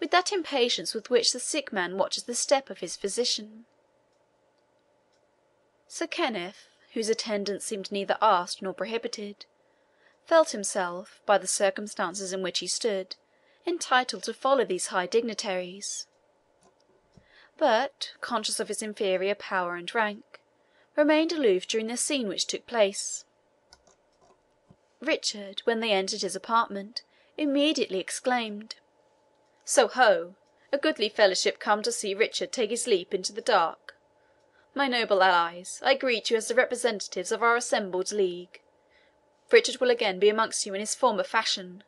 with that impatience with which the sick man watches the step of his physician. Sir Kenneth, whose attendance seemed neither asked nor prohibited, felt himself, by the circumstances in which he stood, entitled to follow these high dignitaries, but, conscious of his inferior power and rank, remained aloof during the scene which took place. Richard, when they entered his apartment, immediately exclaimed, "So ho! A goodly fellowship come to see Richard take his leap into the dark. My noble allies, I greet you as the representatives of our assembled league. Richard will again be amongst you in his former fashion,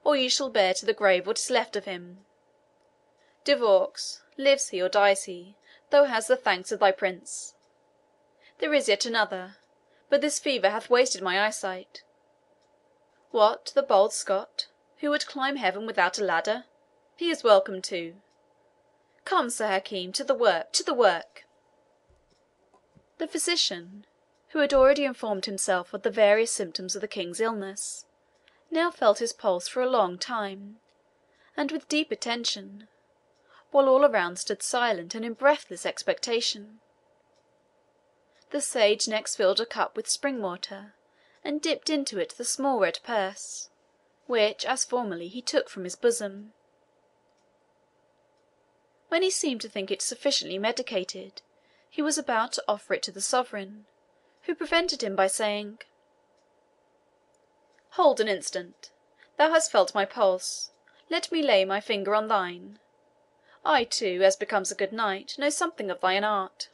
or you shall bear to the grave what is left of him. De Vaux, lives he or dies he, thou hast the thanks of thy prince. There is yet another, but this fever hath wasted my eyesight. What, the bold Scot, who would climb heaven without a ladder? He is welcome too. Come, Sir Hakim, to the work, to the work!" The physician, who had already informed himself of the various symptoms of the king's illness, now felt his pulse for a long time, and with deep attention, while all around stood silent and in breathless expectation. The sage next filled a cup with spring water, and dipped into it the small red purse, which, as formerly, he took from his bosom. When he seemed to think it sufficiently medicated, he was about to offer it to the sovereign, who prevented him by saying, "Hold an instant. Thou hast felt my pulse. Let me lay my finger on thine. I, too, as becomes a good knight, know something of thine art."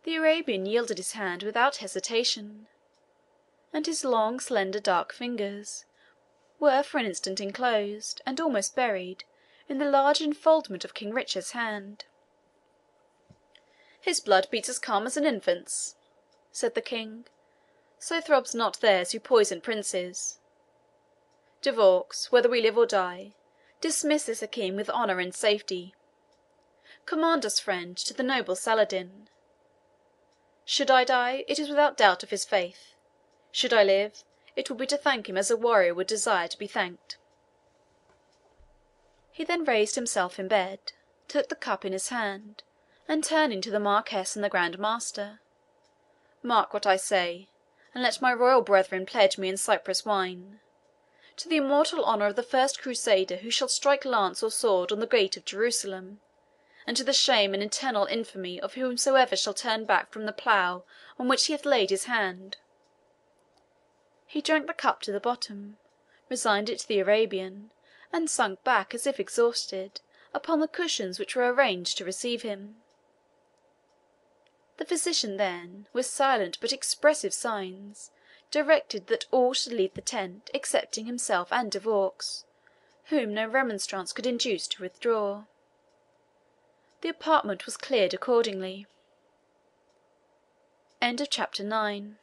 The Arabian yielded his hand without hesitation, and his long, slender, dark fingers were for an instant enclosed, and almost buried, in the large enfoldment of King Richard's hand. "His blood beats as calm as an infant's," said the King. "So throbs not theirs who poison princes. De Vaux, whether we live or die, dismiss this Hakim with honour and safety. Command us, friend, to the noble Saladin. Should I die, it is without doubt of his faith. Should I live, it will be to thank him as a warrior would desire to be thanked." He then raised himself in bed, took the cup in his hand, and turning to the Marquis and the Grand Master, "Mark what I say, and let my royal brethren pledge me in Cyprus wine, to the immortal honour of the first Crusader who shall strike lance or sword on the gate of Jerusalem, and to the shame and eternal infamy of whomsoever shall turn back from the plough on which he hath laid his hand." He drank the cup to the bottom, resigned it to the Arabian, and sunk back, as if exhausted, upon the cushions which were arranged to receive him. The physician then, with silent but expressive signs, directed that all should leave the tent excepting himself and De Vaux, whom no remonstrance could induce to withdraw. The apartment was cleared accordingly. Chapter 9.